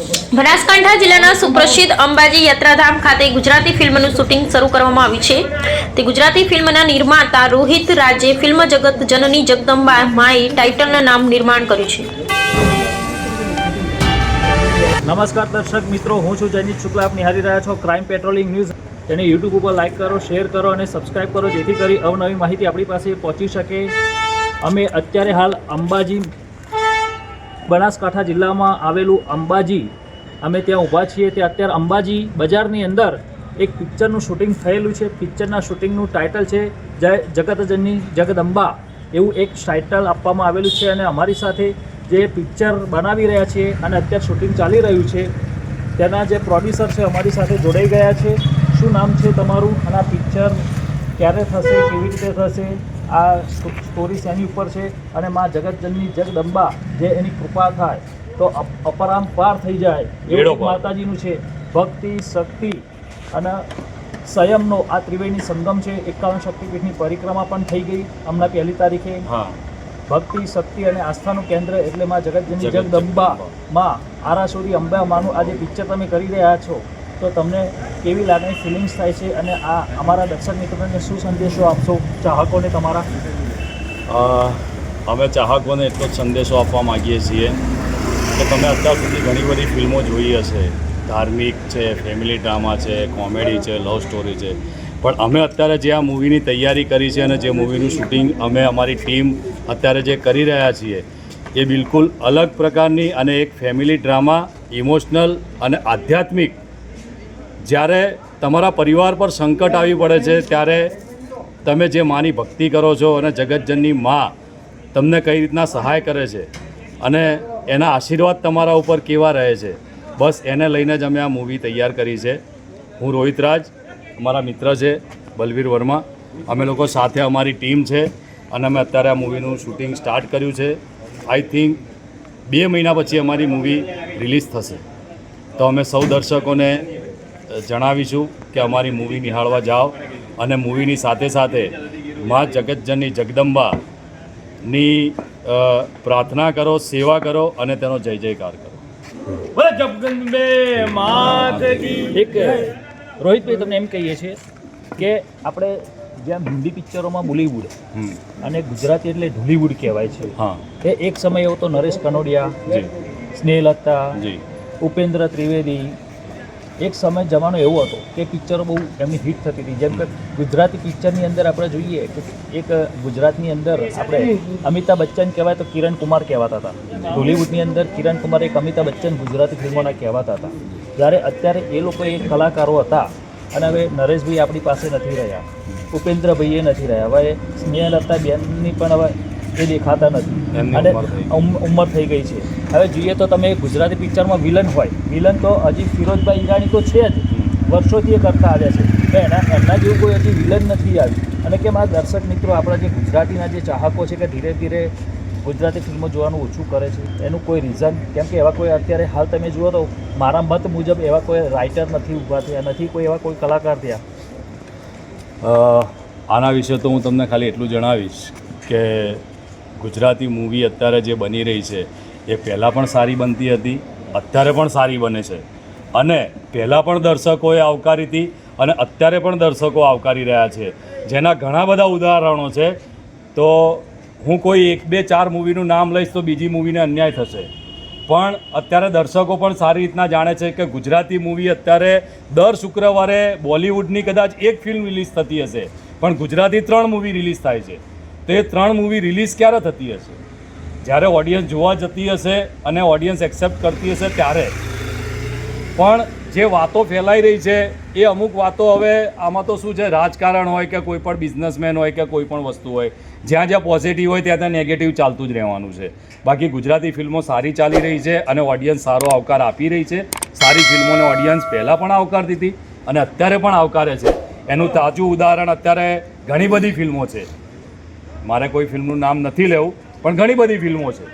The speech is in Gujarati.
બનાસકાંઠા જિલ્લાના સુપ્રસિદ્ધ અંબાજી યાત્રાધામ ખાતે ગુજરાતી ફિલ્મનું શૂટિંગ શરૂ કરવામાં આવ્યું છે. તે ગુજરાતી ફિલ્મના નિર્માતા રોહિત રાજે ફિલ્મ જગત જનની જગદંબા માએ ટાઇટલના નામ નિર્માણ કર્યું છે. નમસ્કાર દર્શક મિત્રો, હું છું જયનીત શુક્લા. આપ નિહાળી રહ્યા છો ક્રાઇમ પેટ્રોલિંગ ન્યૂઝ. તેને યુટ્યુબ ઉપર લાઇક કરો, શેર કરો અને સબસ્ક્રાઇબ કરો, જેથી કરી અવનવી માહિતી આપણી પાસે પહોંચી શકે. અમે અત્યારે હાલ અંબાજી, બનાસકાંઠા જિલ્લામાં આવેલું અંબાજી, અમે ત્યાં ઊભા છીએ. તે અત્યારે અંબાજી બજારની અંદર એક પિક્ચરનું શૂટિંગ થયેલું છે. પિક્ચરના શૂટિંગનું ટાઇટલ છે જગતજનની જગદંબા, એવું એક ટાઇટલ આપવામાં આવેલું છે. અને અમારી સાથે જે પિક્ચર બનાવી રહ્યા છે અને અત્યારે શૂટિંગ ચાલી રહ્યું છે તેના જે પ્રોડ્યુસર છે અમારી સાથે જોડાઈ ગયા છે. શું નામ છે તમારું અને આ પિક્ચર ક્યારે થશે, કેવી રીતે થશે, આ સ્ટોરી શેની ઉપર છે અને માં જગતજનની જગદંબા જે એની કૃપા થાય તો અપરાંપાર થઈ જાય એવું માતાજીનું છે. ભક્તિ, શક્તિ અને સંયમનો આ ત્રિવેણી સંગમ છે. 51 શક્તિપીઠની પરિક્રમા પણ થઈ ગઈ હમણાં 1 તારીખે. ભક્તિ, શક્તિ અને આસ્થાનું કેન્દ્ર એટલે માં જગતજનની જગદંબા માં આરાસુરી અંબા માનું આ જે પિક્ચર તમે કરી રહ્યા છો તો તમને કેવી લાગણી, ફિલિંગ્સ થાય છે અને આ અમારા દર્શક મિત્રોને શું સંદેશો આપશો ચાહકોને તમારા? અમે ચાહકોને એટલો જ સંદેશો આપવા માગીએ છીએ કે તમે અત્યાર સુધી ઘણી બધી ફિલ્મો જોઈ હશે. ધાર્મિક છે, ફેમિલી ડ્રામા છે, કોમેડી છે, લવ સ્ટોરી છે, પણ અમે અત્યારે જે આ મૂવીની તૈયારી કરી છે અને જે મૂવીનું શૂટિંગ અમે અમારી ટીમ અત્યારે જે કરી રહ્યા છીએ એ બિલકુલ અલગ પ્રકારની અને એક ફેમિલી ડ્રામા, ઇમોશનલ અને આધ્યાત્મિક. જ્યારે તમારા પરિવાર પર સંકટ આવી પડે છે ત્યારે તમે જે માની ભક્તિ કરો છો અને જગતજનની માં તમને કઈ રીતના સહાય કરે છે અને એના આશીર્વાદ તમારા ઉપર કેવા રહે છે, બસ એને લઈને જ અમે આ મૂવી તૈયાર કરી છે. હું રોહિત રાજ, અમારા મિત્ર છે બલવીર વર્મા, અમે લોકો સાથે અમારી ટીમ છે અને અમે અત્યારે આ મૂવીનું શૂટિંગ સ્ટાર્ટ કર્યું છે. આઈ થિંક 2 મહિના પછી અમારી મૂવી રિલીઝ થશે. તો અમે સૌ દર્શકોને જણાવીશું કે અમારી મૂવી નિહાળવા જાઓ અને મૂવીની સાથે સાથે મા જગતજનની જગદંબાની પ્રાર્થના કરો, સેવા કરો અને તેનો જય જયકાર કરો. એક રોહિતભાઈ, તમને એમ કહીએ છીએ કે આપણે જેમ હિન્દી પિક્ચરોમાં બોલીવુડ અને ગુજરાતી એટલે ઢોલીવુડ કહેવાય છે. એ એક સમય એવો તો નરેશ કનોડિયા, સ્નેહલતા, ઉપેન્દ્ર ત્રિવેદી, એક સમય જમાનો એવો હતો કે પિક્ચરો બહુ એમની હિટ થતી હતી. જેમ કે ગુજરાતી પિક્ચરની અંદર આપણે જોઈએ કે એક ગુજરાતની અંદર આપણે અમિતાભ બચ્ચન કહેવાય તો કિરણ કુમાર કહેવાતા હતા. બોલિવૂડની અંદર કિરણ કુમાર એક અમિતાભ બચ્ચન ગુજરાતી ફિલ્મોના કહેવાતા હતા. જ્યારે અત્યારે એ લોકો એક કલાકારો હતા અને હવે નરેશભાઈ આપણી પાસે નથી રહ્યા, ઉપેન્દ્રભાઈએ નથી રહ્યા, હવે સ્નેહલતા બેનની પણ હવે એ દેખાતા નથી અને ઉંમર થઈ ગઈ છે. હવે જોઈએ તો તમે ગુજરાતી પિક્ચરમાં વિલન હોય, વિલન તો હજી ફિરોઝભાઈ ઈરાની તો છે જ, વર્ષોથી એ કરતા આવ્યા છે, તો એમના જેવું કોઈ હજી વિલન નથી આવ્યું. અને કે મારા દર્શક મિત્રો, આપણા જે ગુજરાતીના જે ચાહકો છે કે ધીરે ધીરે ગુજરાતી ફિલ્મો જોવાનું ઓછું કરે છે, એનું કોઈ રીઝન? કેમ કે એવા કોઈ અત્યારે હાલ તમે જુઓ તો મારા મત મુજબ એવા કોઈ રાઇટર નથી ઊભા થયા, નથી કોઈ એવા કોઈ કલાકાર થયા. આના વિશે તો હું તમને ખાલી એટલું જણાવીશ કે ગુજરાતી મૂવી અત્યારે જે બની રહી છે એ પહેલાં પણ સારી બનતી હતી, અત્યારે પણ સારી બને છે અને પહેલાં પણ દર્શકોએ આવકારી હતી અને અત્યારે પણ દર્શકો આવકારી રહ્યા છે, જેના ઘણા બધા ઉદાહરણો છે. તો હું કોઈ 1, 2, 4 મૂવીનું નામ લઈશ તો બીજી મૂવીને અન્યાય થશે, પણ અત્યારે દર્શકો પણ સારી રીતના જાણે છે કે ગુજરાતી મૂવી અત્યારે દર શુક્રવારે બોલિવૂડની કદાચ 1 ફિલ્મ રિલીઝ થતી હશે પણ ગુજરાતી 3 મૂવી રિલીઝ થાય છે. તો એ 3 મૂવી રિલીઝ ક્યારે થતી હશે? જ્યારે ઓડિયન્સ જોવા જતી હશે અને ઓડિયન્સ એક્સેપ્ટ કરતી હશે ત્યારે. પણ જે વાતો ફેલાઈ રહી છે એ અમુક વાતો હવે આમાં તો શું છે, રાજકારણ હોય કે કોઈ પણ બિઝનેસમેન હોય કે કોઈ પણ વસ્તુ હોય, જ્યાં જ્યાં પોઝિટિવ હોય ત્યાં નેગેટિવ ચાલતું જ રહેવાનું છે. બાકી ગુજરાતી ફિલ્મો સારી ચાલી રહી છે અને ઓડિયન્સ સારો આવકાર આપી રહી છે. સારી ફિલ્મોને ઓડિયન્સ પહેલાં પણ આવકારતી હતી અને અત્યારે પણ આવકારે છે. એનું તાજું ઉદાહરણ અત્યારે ઘણી બધી ફિલ્મો છે. મારે કોઈ ફિલ્મનું નામ નથી લેવું પણ ઘણી બધી ફિલ્મો છે